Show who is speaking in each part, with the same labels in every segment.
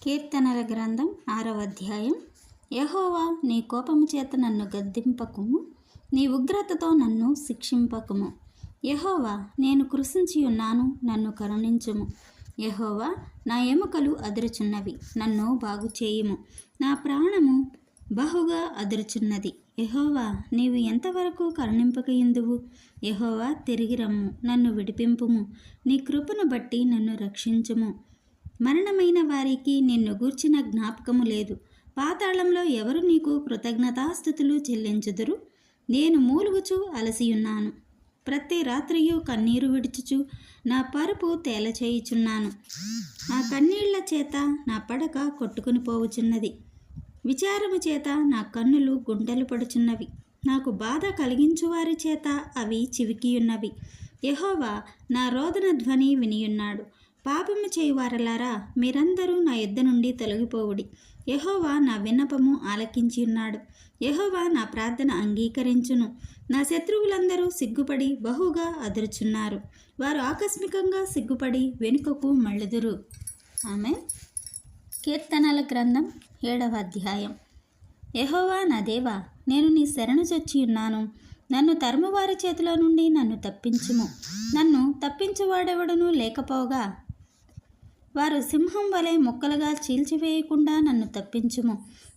Speaker 1: కీర్తనల గ్రంథం 6వ అధ్యాయం. యెహోవా, నీ కోపము చేత నన్ను గద్దింపకుము, నీ ఉగ్రతతో నన్ను శిక్షింపకుము. యెహోవా, నేను కృశించి ఉన్నాను, నన్ను కరుణించుము. యెహోవా, నా ఎముకలు అదురుచున్నవి, నన్ను బాగు చేయుము. నా ప్రాణము బహుగా అదురుచున్నది. యెహోవా, నీవు ఎంతవరకు కరుణింపకయుందువు? యెహోవా, తిరిగి రమ్ము, నన్ను విడిపింపుము. నీ కృపను బట్టి నన్ను రక్షించుము. మరణమైన వారికి నిన్ను గూర్చిన జ్ఞాపకము లేదు. పాతాళంలో ఎవరు నీకు కృతజ్ఞతాస్తుతులు చెల్లించుదురు? నేను మూలుగుచు అలసియున్నాను, ప్రతి రాత్రియు కన్నీరు విడుచుచు నా పరుపు తేలచేయుచున్నాను. నా కన్నీళ్ల చేత నా పడక కొట్టుకుని పోవుచున్నది. విచారము చేత నా కన్నులు గుంటలు పడుచున్నవి. నాకు బాధ కలిగించువారి చేత అవి చివికియున్నవి. యెహోవా నా రోదన ధ్వని వినియున్నాడు. పాపము చేయువారలారా, మీరందరూ నా యుద్ధ నుండి తొలగిపోవుడి. యెహోవా నా విన్నపము ఆలకించి ఉన్నాడు. యెహోవా నా ప్రార్థన అంగీకరించును. నా శత్రువులందరూ సిగ్గుపడి బహుగా అదురుచున్నారు. వారు ఆకస్మికంగా సిగ్గుపడి వెనుకకు మళ్ళుదురు. ఆమేన్. కీర్తనల గ్రంథం 7వ అధ్యాయం. యెహోవా నా దేవా, నేను నీ శరణు చొచ్చి ఉన్నాను. నన్ను తరుమువారి చేతిలో నుండి నన్ను తప్పించుము. నన్ను తప్పించువాడెవడనూ లేకపోగా వారు సింహం వలె ముక్కలుగా చీల్చివేయకుండా నన్ను తప్పించుము.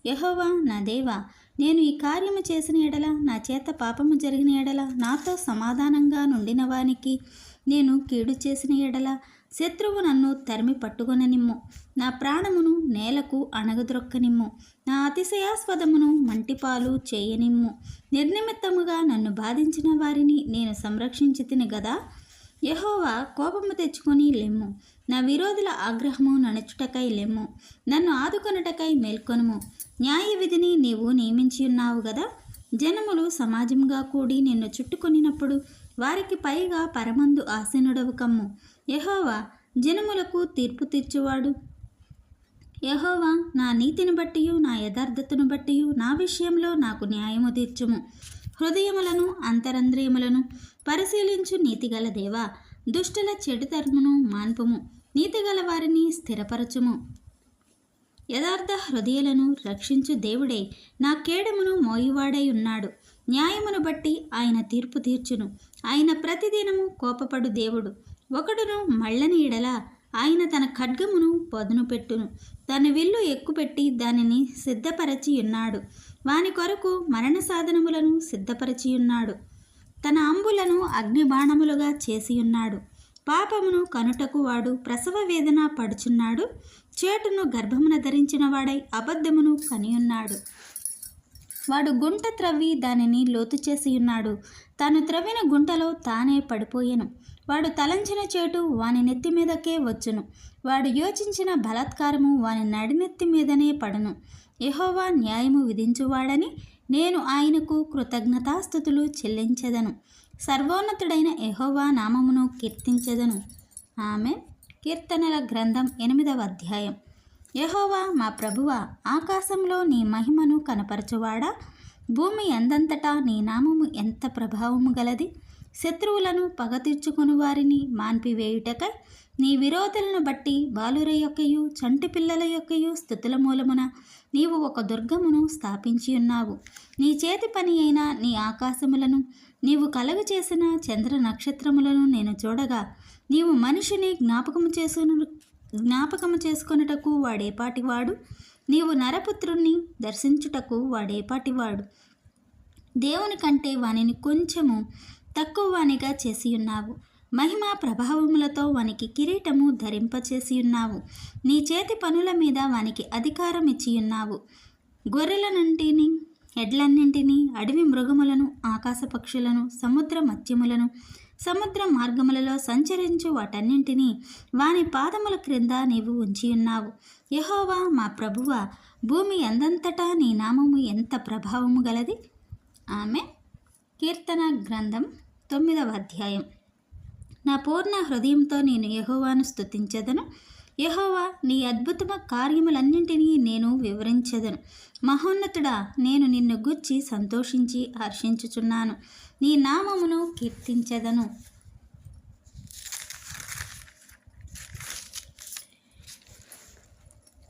Speaker 1: యెహోవా నా దేవా, నేను ఈ కార్యము చేసిన ఎడల, నా చేత పాపము జరిగిన ఎడల, నాతో సమాధానంగా నుండిన వానికి నేను కీడు చేసిన ఎడల, శత్రువు నన్ను తరిమి పట్టుకొననిమ్ము. నా ప్రాణమును నేలకు అణగద్రొక్కనిమ్ము. నా అతిశయాస్పదమును మంటిపాలు చేయనిమ్ము. నిర్నిమిత్తముగా నన్ను బాధించిన వారిని నేను సంరక్షించి తిని గదా. యెహోవా, కోపము తెచ్చుకొని లెమ్ము. నా విరోధుల ఆగ్రహము నణచుటకై లెమ్ము. నన్ను ఆదుకొనుటకై మేల్కొనుము. న్యాయ విధిని నీవు నియమించి ఉన్నావు గదా. జనములు సమాజంగా కూడి నిన్ను చుట్టుకొనినప్పుడు వారికి పైగా పరమందు ఆసీనుడవు కమ్ము. యెహోవా, జనములకు తీర్పు తీర్చువాడు. యెహోవా, నా నీతిని బట్టియు నా యథార్థతను బట్టియు నా విషయంలో నాకు న్యాయము తీర్చుము. హృదయములను అంతరంద్రియములను పరిశీలించు నీతిగల దేవా, దుష్టుల చెడు తరమును మాన్పుము. నీతిగల వారిని స్థిరపరచుము. యథార్థ హృదయాలను రక్షించు దేవుడే నా కేడమును మోయువాడై ఉన్నాడు. న్యాయమును బట్టి ఆయన తీర్పు తీర్చును. ఆయన ప్రతిదినము కోపపడు దేవుడు. ఒకడును మళ్ళని ఎడల ఆయన తన ఖడ్గమును పదును పెట్టును. తన విల్లు ఎక్కుపెట్టి దానిని సిద్ధపరచి ఉన్నాడు. వాని కొరకు మరణ సాధనములను సిద్ధపరచి ఉన్నాడు. తన అంబులను అగ్నిబాణములుగా చేసియున్నాడు. పాపమును కనుటకు వాడు ప్రసవ వేదన పడుచున్నాడు. చేటును గర్భమున ధరించిన వాడై అబద్ధమును కనియున్నాడు. వాడు గుంట త్రవ్వి దానిని లోతు చేసి ఉన్నాడు. తాను త్రవ్విన గుంటలో తానే పడిపోయెను. వాడు తలంచిన చేటు వాని నెత్తి మీదకే వచ్చును. వాడు యోచించిన బలాత్కారము వాని నడినెత్తి మీదనే పడును. యెహోవా న్యాయము విధించువాడని నేను ఆయనకు కృతజ్ఞతాస్తుతులు చెల్లించెదను. సర్వోన్నతుడైన యెహోవా నామమును కీర్తించెదను. ఆమేన్. కీర్తనల గ్రంథం 8వ అధ్యాయం. యెహోవా మా ప్రభువా, ఆకాశంలో నీ మహిమను కనపరచువాడా, భూమి ఎందంతటా నీ నామము ఎంత ప్రభావము గలది. శత్రువులను పగ తీర్చుకుని వారిని మాన్పివేయుటకై నీ విరోధులను బట్టి బాలుర యొక్కయు చంటి పిల్లల యొక్కయు స్తుతుల మూలమున నీవు ఒక దుర్గమును స్థాపించి ఉన్నావు. నీ చేతి పని అయిన నీ ఆకాశములను నీవు కలుగ చేసిన చంద్ర నక్షత్రములను నేను చూడగా, నీవు మనిషిని జ్ఞాపకము చేసుకొనుటకు వాడేపాటివాడు? నీవు నరపుత్రుణ్ణి దర్శించుటకు వాడేపాటివాడు? దేవుని కంటే వానిని కొంచెము తక్కువ వానిగా చేసి ఉన్నావు. మహిమా ప్రభావములతో వానికి కిరీటము ధరింపచేసి ఉన్నావు. నీ చేతి పనుల మీద వానికి అధికారం ఇచ్చి ఉన్నావు. గొర్రెలన్నింటినీ, ఎడ్లన్నింటినీ, అడవి మృగములను, ఆకాశ పక్షులను, సముద్ర మత్స్యములను, సముద్ర మార్గములలో సంచరించు వాటన్నింటినీ వాని పాదముల క్రింద నీవు ఉంచి ఉన్నావు. యెహోవా మా ప్రభువా, భూమి ఎందంతటా నీ నామము ఎంత ప్రభావము గలది. ఆమె. కీర్తన గ్రంథం 9వ అధ్యాయం. నా పూర్ణ హృదయంతో నేను యెహోవాను స్తుతించెదను. యెహోవా, నీ అద్భుత కార్యములన్నింటినీ నేను వివరించెదను. మహోన్నతుడా, నేను నిన్ను గూర్చి సంతోషించి హర్షించుచున్నాను. నీ నామమును కీర్తించెదను.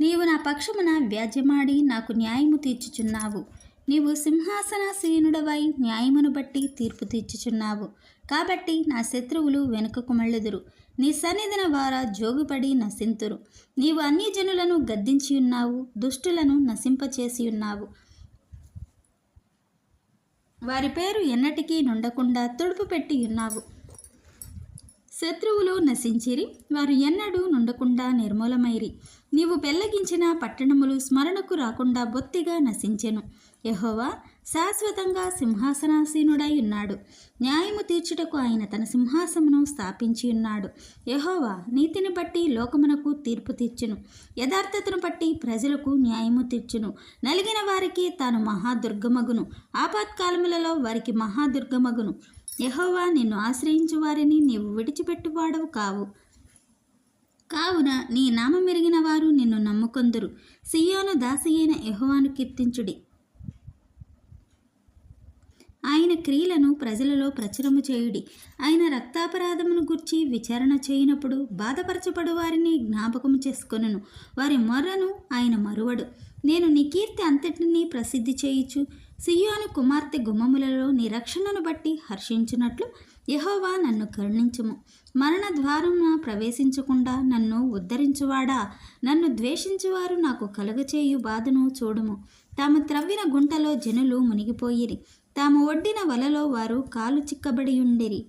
Speaker 1: నీవు నా పక్షమున వ్యాజ్యమాడి నాకు న్యాయము తీర్చుచున్నావు. నీవు సింహాసనాసీనుడవై న్యాయమును బట్టి తీర్పు తీర్చుచున్నావు. కాబట్టి నా శత్రువులు వెనుకకు మళ్ళెదురు. నీ సన్నిధిన వారా జోగుపడి నశింతురు. నీవు అన్యజనులను గద్దించియున్నావు, దుష్టులను నశింపచేసియున్నావు. వారి పేరు ఎన్నటికీ నుండకుండా తుడుపు పెట్టి ఉన్నావు. శత్రువులు నశించిరి, వారు ఎన్నడూ నుండకుండా నిర్మూలమైరి. నీవు పెళ్లగించిన పట్టణములు స్మరణకు రాకుండా బొత్తిగా నశించెను. యెహోవా శాశ్వతంగా సింహాసనాసీనుడై ఉన్నాడు. న్యాయము తీర్చుటకు ఆయన తన సింహాసమును స్థాపించి ఉన్నాడు. యెహోవా నీతిని బట్టి లోకమునకు తీర్పు తీర్చును, యథార్థతను బట్టి ప్రజలకు న్యాయము తీర్చును. నలిగిన వారికి తాను మహాదుర్గమగును, ఆపత్కాలములలో వారికి మహాదుర్గమగును. యెహోవా నిన్ను ఆశ్రయించు వారిని నీవు విడిచిపెట్టువాడవు కావు. కావున నీ నామమెరిగిన వారు నిన్ను నమ్ముకొందురు. సియోను దాసి అయిన యెహోవాను కీర్తించుడి. ఆయన క్రియలను ప్రజలలో ప్రచురము చేయుడి. ఆయన రక్తాపరాధమును గుర్చి విచారణ చేయనప్పుడు బాధపరచబడు వారిని జ్ఞాపకము చేసుకొనును. వారి మొర్రను ఆయన మరువడు. నేను నీ కీర్తి అంతటినీ ప్రసిద్ధి చేయుచు సియోను కుమార్తె గుమ్మములలో నీ రక్షణను బట్టి హర్షించున్నట్లు యెహోవా నన్ను కరుణించుము. మరణ ద్వారమున ప్రవేశించకుండా నన్ను ఉద్ధరించువాడా, నన్ను ద్వేషించువారు నాకు కలుగచేయు బాధను చూడుము. తాము త్రవ్విన గుంటలో జనులు మునిగిపోయిరి, తాము ఒడ్డిన వలలో వారు కాలు చిక్కబడి ఉండిరి.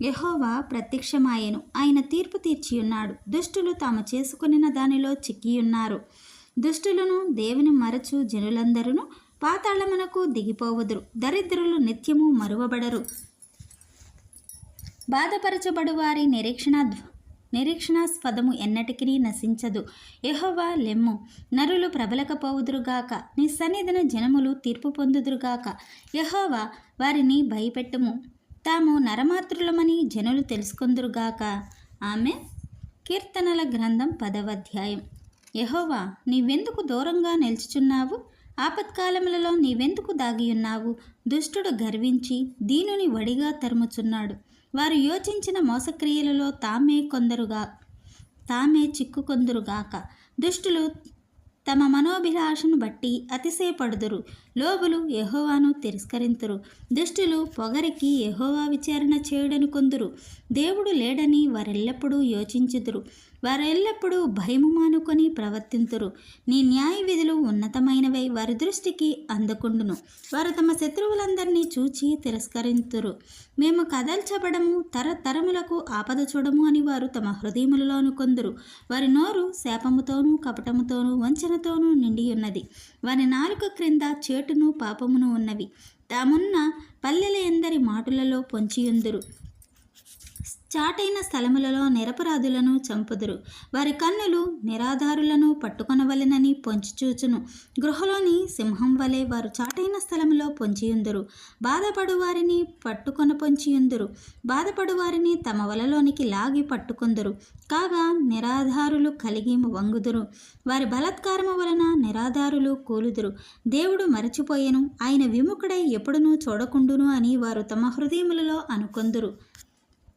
Speaker 1: యెహోవా ప్రత్యక్షమాయెను, ఆయన తీర్పు తీర్చియున్నాడు. దుష్టులు తాము చేసుకొనిన దానిలో చిక్కియున్నారు. దుష్టులను దేవుని మరచు జనులందరూ పాతాళమునకు దిగిపోవుదురు. దరిద్రులు నిత్యము మరువబడరు. బాధపరచబడు వారి నిరీక్షణాస్పదము ఎన్నటికీ నశించదు. యెహోవా లెమ్ము, నరులు ప్రబలకపోవుదురుగాక, నీ సన్నిధిన జనములు తీర్పు పొందుదురుగాక. యెహోవా వారిని భయపెట్టుము, తాము నరమాతృలమని జనులు తెలుసుకొందురుగాక. ఆమె కీర్తనల గ్రంథం 10వ అధ్యాయం. యెహోవా నీవెందుకు దూరంగా నిల్చుచున్నావు? ఆపత్కాలములలో నీవెందుకు దాగియున్నావు? దుష్టుడు గర్వించి దీనుని వడిగా తరుముచున్నాడు. వారు యోచించిన మోసక్రియలలో తామే చిక్కుకొందురుగాక. దుష్టులు తమ మనోభిలాషను బట్టి అతిశయపడుదురు. లోబులు యెహోవాను తిరస్కరింతురు. దుష్టులు పొగరికి యెహోవా విచారణ చేయుడనుకొందురు. దేవుడు లేడని వారెల్లప్పుడూ యోచించుదురు. వారెల్లప్పుడూ భయము మానుకొని ప్రవర్తింతురు. నీ న్యాయ విధులు ఉన్నతమైనవై వారి దృష్టికి అందకుండును. వారు తమ శత్రువులందరినీ చూచి తిరస్కరింతురు. మేము కదల్చబడము, తరతరములకు ఆపద చూడము అని వారు తమ హృదయములలో అనుకొందురు. వారి నోరు శాపముతోనూ కపటముతోనూ వంచనతోనూ నిండి ఉన్నది. వారి నాలుక క్రింద చేటును పాపమును ఉన్నవి. తామున్న పల్లెల ఎందరి మాటులలో పొంచియుందురు. చాటైన స్థలములలో నిరపరాధులను చంపుదురు. వారి కన్నులు నిరాధారులను పట్టుకొనవలెనని పొంచిచూచును. గృహలోని సింహం వలె వారు చాటైన స్థలములో పొంచియుందురు. బాధపడు వారిని పట్టుకొన పొంచియుందురు. బాధపడు వారిని తమ వలలోనికి లాగి పట్టుకొందురు. కాగా నిరాధారులు కలిగి వంగుదురు. వారి బలాత్కారము వలన నిరాధారులు కూలుదురు. దేవుడు మరచిపోయెను, ఆయన విముఖుడై ఎప్పుడునూ చూడకుండును అని వారు తమ హృదయములలో అనుకొందురు.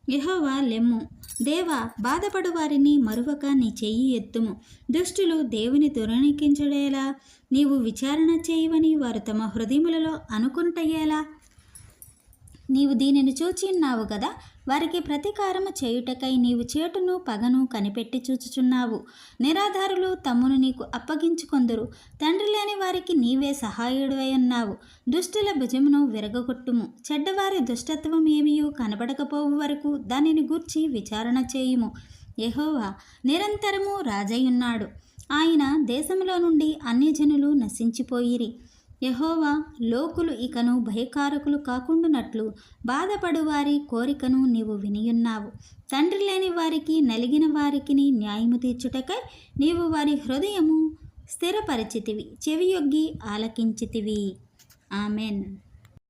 Speaker 1: యెహోవా లెమ్ము, దేవా బాధపడు వారిని మరువక నీ చెయ్యి ఎత్తుము. దుష్టులు దేవుని దురనికించడేలా? నీవు విచారణ చేయవని వారు తమ హృదయములలో అనుకొనుటయ్యేలా? నీవు దీనిని చూచి ఉన్నావు గదా. వారికి ప్రతీకారము చేయుటకై నీవు చేటును పగను కనిపెట్టి చూచుచున్నావు. నిరాధారులు తమ్మును నీకు అప్పగించుకొందురు. తండ్రి లేని వారికి నీవే సహాయుడివై ఉన్నావు. దుష్టుల భుజమును విరగొట్టుము. చెడ్డవారి దుష్టత్వం ఏమీయూ కనబడకపోవు వరకు దానిని గూర్చి విచారణ చేయుము. యెహోవా నిరంతరము రాజయ్యున్నాడు. ఆయన దేశంలో నుండి అన్యజనులు నశించిపోయిరి. యెహోవా లోకులు ఇకను భయకారకులు కాకుండానట్లు బాధపడు వారి కోరికను నీవు వినియున్నావు. తండ్రి లేని వారికి నలిగిన వారికి న్యాయము తీర్చుటకై నీవు వారి హృదయము స్థిరపరిచితివి, చెవియొగ్గి ఆలకించితివి. ఆమెన్.